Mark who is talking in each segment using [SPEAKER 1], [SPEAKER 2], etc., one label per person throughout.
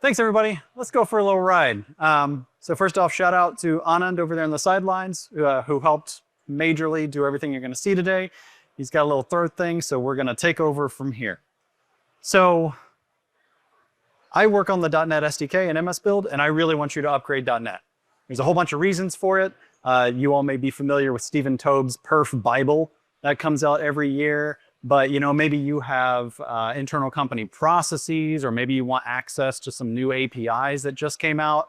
[SPEAKER 1] Thanks, everybody. Let's go for a little ride. So first off, shout out to Anand over there on the sidelines, who helped majorly do everything you're going to see today. He's got a little throat thing, so we're going to take over from here. So I work on the .NET SDK and MS Build, and I really want you to upgrade .NET. There's a whole bunch of reasons for it. You all may be familiar with Stephen Tobe's Perf Bible that comes out every year. But maybe you have internal company processes, or maybe you want access to some new APIs that just came out.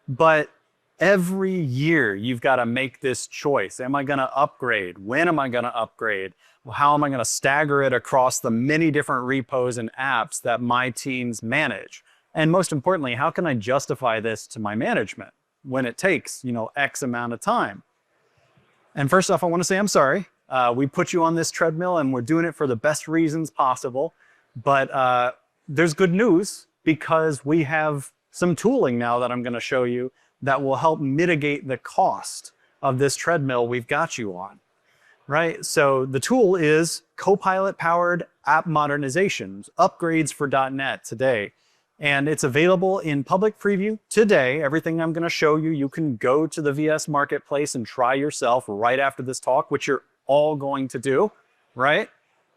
[SPEAKER 1] But every year you've got to make this choice. Am I going to upgrade? When am I going to upgrade? How am I going to stagger it across the many different repos and apps that my teams manage? And most importantly, how can I justify this to my management when it takes, X amount of time? And first off, I want to say I'm sorry. We put you on this treadmill and we're doing it for the best reasons possible. But there's good news, because we have some tooling now that I'm going to show you that will help mitigate the cost of this treadmill we've got you on, right? So the tool is Copilot-powered app modernizations, upgrades for .NET today. And it's available in public preview today. Everything I'm going to show you, you can go to the VS Marketplace and try yourself right after this talk, which you're all going to do, right?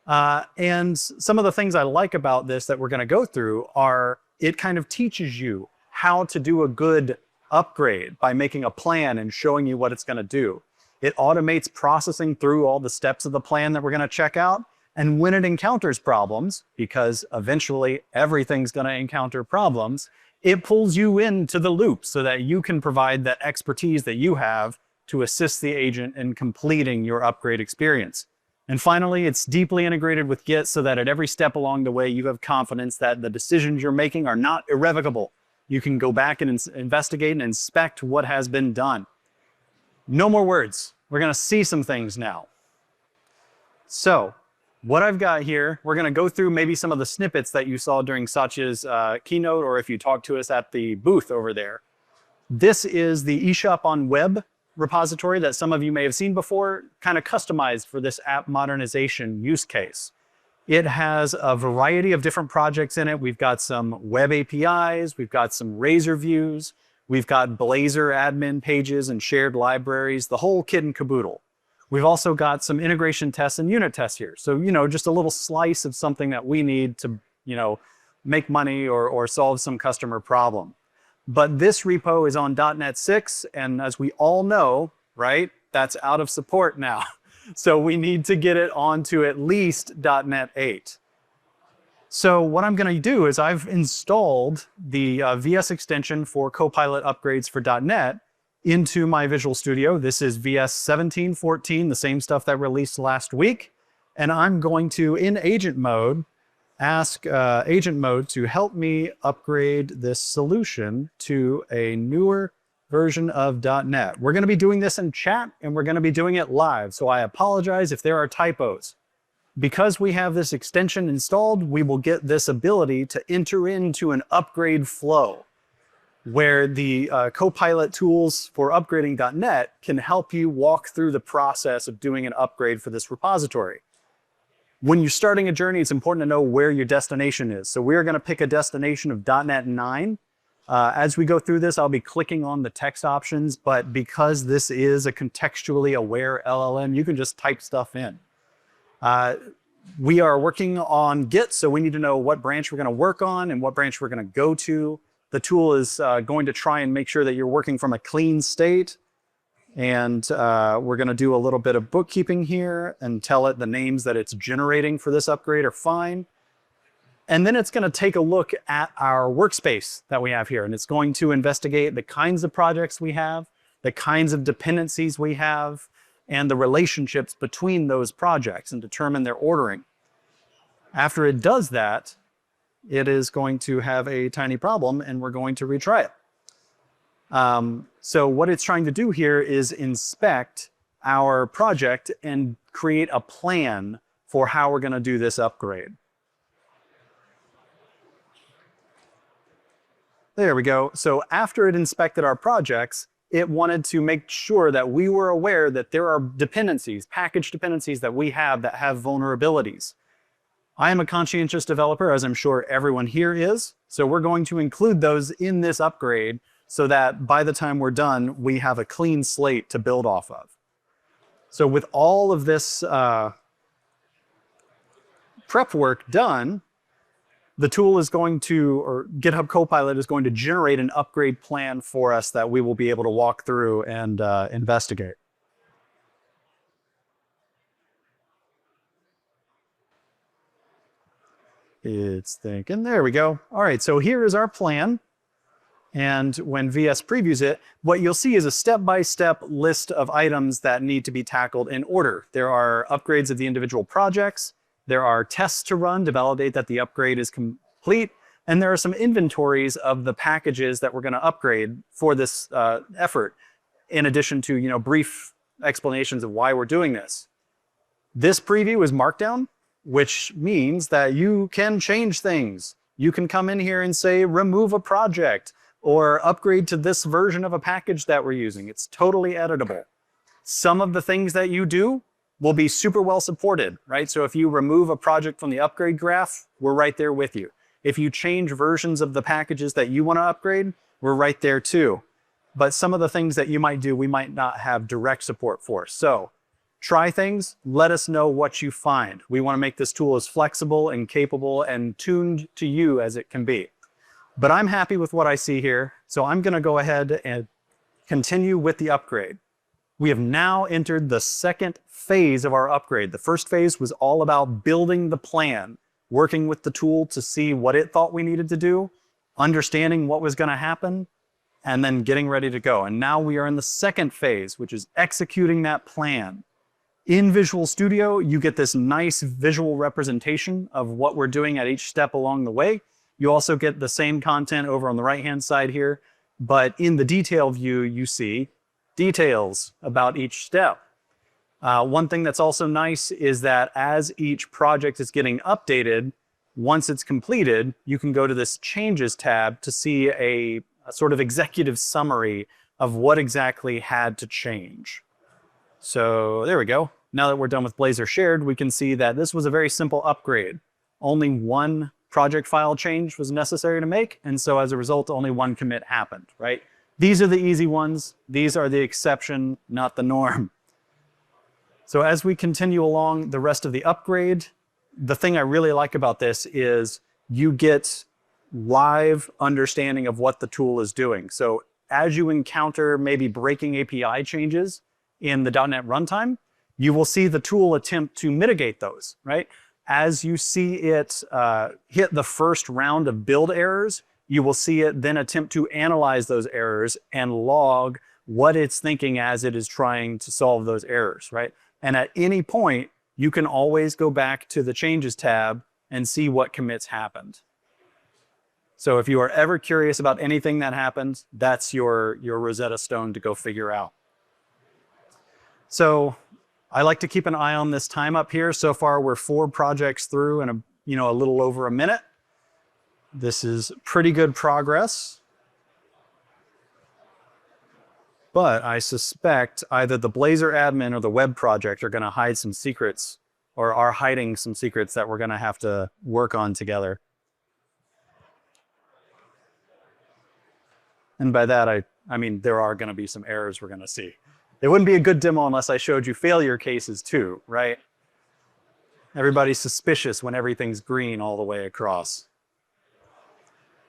[SPEAKER 1] And some of the things I like about this that we're going to go through are it kind of teaches you how to do a good upgrade by making a plan and showing you what it's going to do. It automates processing through all the steps of the plan that we're going to check out. And when it encounters problems, because eventually everything's going to encounter problems, it pulls you into the loop so that you can provide that expertise that you have to assist the agent in completing your upgrade experience. And finally, it's deeply integrated with Git so that at every step along the way, you have confidence that the decisions you're making are not irrevocable. You can go back and investigate and inspect what has been done. No more words. We're going to see some things now. So what I've got here, we're going to go through maybe some of the snippets that you saw during Satya's keynote, or if you talked to us at the booth over there. This is the eShop on Web repository that some of you may have seen before, kind of customized for this app modernization use case. It has a variety of different projects in it. We've got some web APIs, we've got some Razor views, we've got Blazor admin pages and shared libraries, the whole kit and caboodle. We've also got some integration tests and unit tests here. So, just a little slice of something that we need to, make money or solve some customer problem. But this repo is on .NET 6, and as we all know, right, that's out of support now. So we need to get it onto at least .NET 8. So what I'm going to do is I've installed the VS extension for Copilot upgrades for .NET into my Visual Studio. This is VS 17.14, the same stuff that released last week. And I'm going to, in agent mode, ask agent mode to help me upgrade this solution to a newer version of .NET. We're going to be doing this in chat, and we're going to be doing it live. So I apologize if there are typos. Because we have this extension installed, we will get this ability to enter into an upgrade flow where the Copilot tools for upgrading .NET can help you walk through the process of doing an upgrade for this repository. When you're starting a journey, it's important to know where your destination is. So we're going to pick a destination of .NET 9. As we go through this, I'll be clicking on the text options, but because this is a contextually aware LLM, you can just type stuff in. We are working on Git, so we need to know what branch we're going to work on and what branch we're going to go to. The tool is going to try and make sure that you're working from a clean state. And we're going to do a little bit of bookkeeping here and tell it the names that it's generating for this upgrade are fine. And then it's going to take a look at our workspace that we have here. And it's going to investigate the kinds of projects we have, the kinds of dependencies we have, and the relationships between those projects and determine their ordering. After it does that, it is going to have a tiny problem, and we're going to retry it. So what it's trying to do here is inspect our project and create a plan for how we're going to do this upgrade. There we go. So after it inspected our projects, it wanted to make sure that we were aware that there are dependencies, package dependencies that we have that have vulnerabilities. I am a conscientious developer, as I'm sure everyone here is. So we're going to include those in this upgrade so that by the time we're done, we have a clean slate to build off of. So with all of this prep work done, the tool is going to, or GitHub Copilot is going to generate an upgrade plan for us that we will be able to walk through and investigate. It's thinking, there we go. All right, so here is our plan. And when VS previews it, what you'll see is a step-by-step list of items that need to be tackled in order. There are upgrades of the individual projects. There are tests to run to validate that the upgrade is complete. And there are some inventories of the packages that we're going to upgrade for this effort, in addition to brief explanations of why we're doing this. This preview is Markdown, which means that you can change things. You can come in here and say, remove a project, or upgrade to this version of a package that we're using. It's totally editable. Some of the things that you do will be super well supported, right? So if you remove a project from the upgrade graph, we're right there with you. If you change versions of the packages that you want to upgrade, we're right there too. But some of the things that you might do, we might not have direct support for. So try things, let us know what you find. We want to make this tool as flexible and capable and tuned to you as it can be. But I'm happy with what I see here, so I'm going to go ahead and continue with the upgrade. We have now entered the second phase of our upgrade. The first phase was all about building the plan, working with the tool to see what it thought we needed to do, understanding what was going to happen, and then getting ready to go. And now we are in the second phase, which is executing that plan. In Visual Studio, you get this nice visual representation of what we're doing at each step along the way. You also get the same content over on the right-hand side here, but in the detail view, you see details about each step. One thing that's also nice is that as each project is getting updated, once it's completed, you can go to this Changes tab to see a sort of executive summary of what exactly had to change. So there we go. Now that we're done with Blazor Shared, we can see that this was a very simple upgrade. Only one project file change was necessary to make, and so as a result, only one commit happened, right? These are the easy ones. These are the exception, not the norm. So as we continue along the rest of the upgrade, the thing I really like about this is you get live understanding of what the tool is doing. So as you encounter maybe breaking API changes in the .NET runtime, you will see the tool attempt to mitigate those, right? As you see it hit the first round of build errors, you will see it then attempt to analyze those errors and log what it's thinking as it is trying to solve those errors, right? And at any point, you can always go back to the Changes tab and see what commits happened. So if you are ever curious about anything that happened, that's your Rosetta Stone to go figure out. So I like to keep an eye on this time up here. So far, we're 4 projects through in a little over a minute. This is pretty good progress. But I suspect either the Blazor admin or the web project are going to hide some secrets, or are hiding some secrets that we're going to have to work on together. And by that, I mean there are going to be some errors we're going to see. It wouldn't be a good demo unless I showed you failure cases too, right? Everybody's suspicious when everything's green all the way across.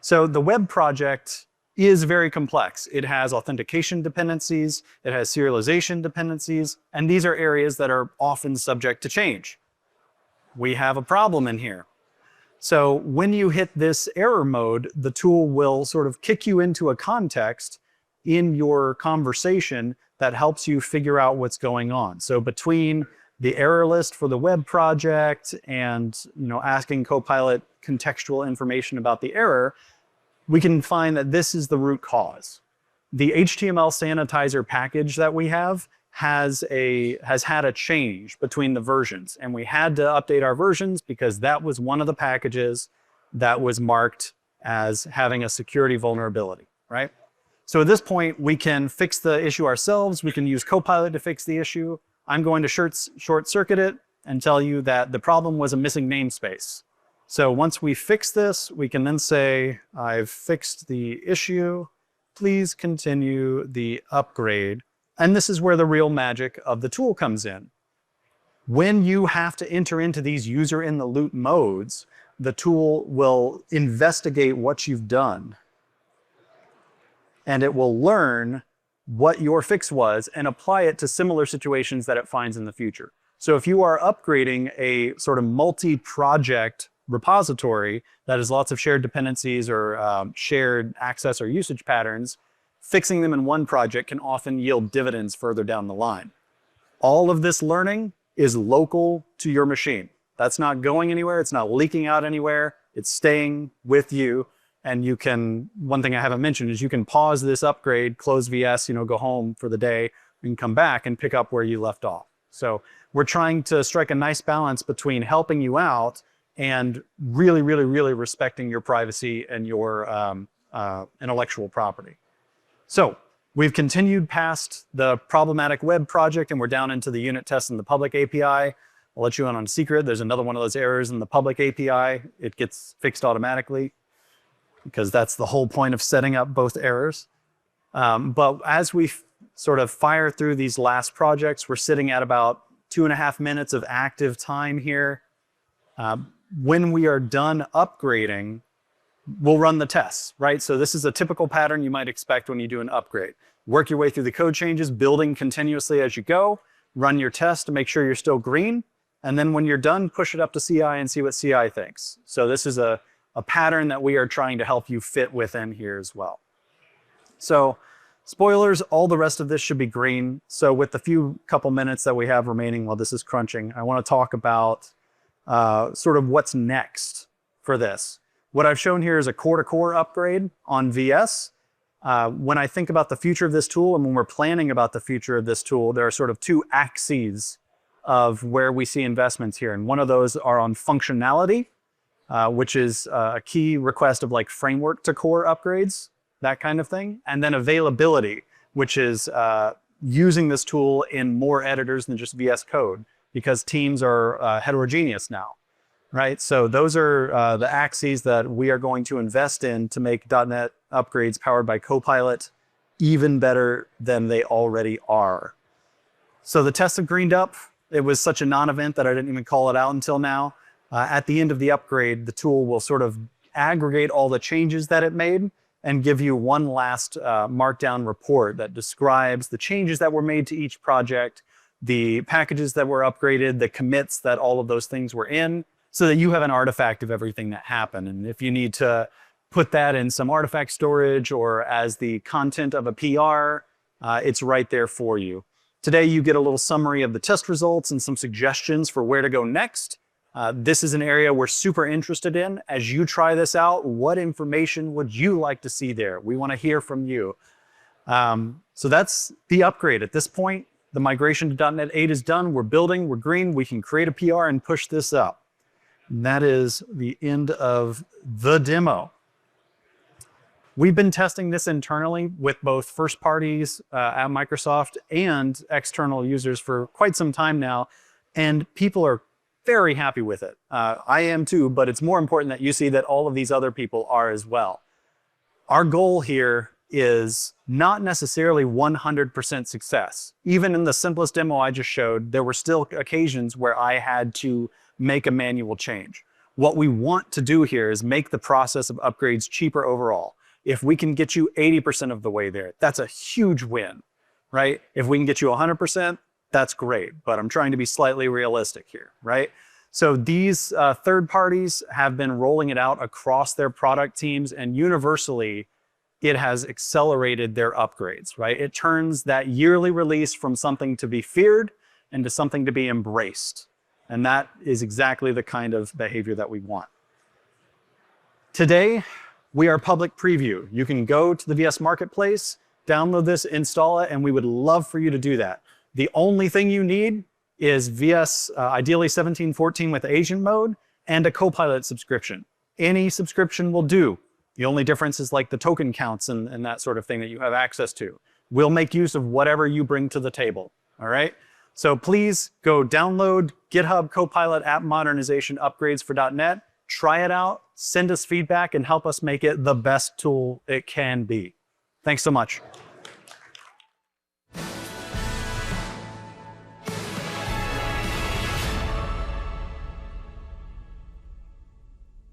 [SPEAKER 1] So the web project is very complex. It has authentication dependencies, it has serialization dependencies, and these are areas that are often subject to change. We have a problem in here. So when you hit this error mode, the tool will sort of kick you into a context in your conversation that helps you figure out what's going on. So between the error list for the web project and asking Copilot contextual information about the error, we can find that this is the root cause. The HTML sanitizer package that we have has had a change between the versions, and we had to update our versions because that was one of the packages that was marked as having a security vulnerability, right? So at this point, we can fix the issue ourselves. We can use Copilot to fix the issue. I'm going to short circuit it, and tell you that the problem was a missing namespace. So once we fix this, we can then say, I've fixed the issue. Please continue the upgrade. And this is where the real magic of the tool comes in. When you have to enter into these user in the loop modes, the tool will investigate what you've done. And it will learn what your fix was and apply it to similar situations that it finds in the future. So if you are upgrading a sort of multi-project repository that has lots of shared dependencies or shared access or usage patterns, fixing them in one project can often yield dividends further down the line. All of this learning is local to your machine. That's not going anywhere. It's not leaking out anywhere. It's staying with you. And you can, one thing I haven't mentioned is you can pause this upgrade, close VS, go home for the day, and come back and pick up where you left off. So we're trying to strike a nice balance between helping you out and really, really, really respecting your privacy and your intellectual property. So we've continued past the problematic web project and we're down into the unit test in the public API. I'll let you in on a secret. There's another one of those errors in the public API. It gets fixed automatically, because that's the whole point of setting up both errors. But as we sort of fire through these last projects, we're sitting at about 2.5 minutes of active time here. When we are done upgrading, we'll run the tests, right? So this is a typical pattern you might expect when you do an upgrade. Work your way through the code changes, building continuously as you go, run your test to make sure you're still green, and then when you're done, push it up to CI and see what CI thinks. So this is a pattern that we are trying to help you fit within here as well. So spoilers, all the rest of this should be green. So with the couple minutes that we have remaining while this is crunching, I want to talk about sort of what's next for this. What I've shown here is a core-to-core upgrade on VS. When I think about the future of this tool and when we're planning about the future of this tool, there are sort of two axes of where we see investments here. And one of those are on functionality, which is a key request of like framework to core upgrades, that kind of thing. And then availability, which is using this tool in more editors than just VS Code, because teams are heterogeneous now, right? So those are the axes that we are going to invest in to make .NET upgrades powered by Copilot even better than they already are. So the tests have greened up. It was such a non-event that I didn't even call it out until now. At the end of the upgrade, the tool will sort of aggregate all the changes that it made and give you one last markdown report that describes the changes that were made to each project, the packages that were upgraded, the commits that all of those things were in, so that you have an artifact of everything that happened. And if you need to put that in some artifact storage or as the content of a PR, it's right there for you. Today, you get a little summary of the test results and some suggestions for where to go next. This is an area we're super interested in. As you try this out, what information would you like to see there? We want to hear from you. So that's the upgrade. At this point, the migration to .NET 8 is done. We're building, we're green. We can create a PR and push this up. And that is the end of the demo. We've been testing this internally with both first parties at Microsoft and external users for quite some time now, and people are very happy with it. I am too, but it's more important that you see that all of these other people are as well. Our goal here is not necessarily 100% success. Even in the simplest demo I just showed, there were still occasions where I had to make a manual change. What we want to do here is make the process of upgrades cheaper overall. If we can get you 80% of the way there, that's a huge win, right? If we can get you 100%, that's great, but I'm trying to be slightly realistic here, right? So these third parties have been rolling it out across their product teams, and universally, it has accelerated their upgrades, right? It turns that yearly release from something to be feared into something to be embraced. And that is exactly the kind of behavior that we want. Today, we are public preview. You can go to the VS Marketplace, download this, install it, and we would love for you to do that. The only thing you need is VS, ideally 17.14 with agent mode, and a Copilot subscription. Any subscription will do. The only difference is like the token counts and that sort of thing that you have access to. We'll make use of whatever you bring to the table, all right? So please go download GitHub Copilot app modernization upgrades for .NET, try it out, send us feedback, and help us make it the best tool it can be. Thanks so much.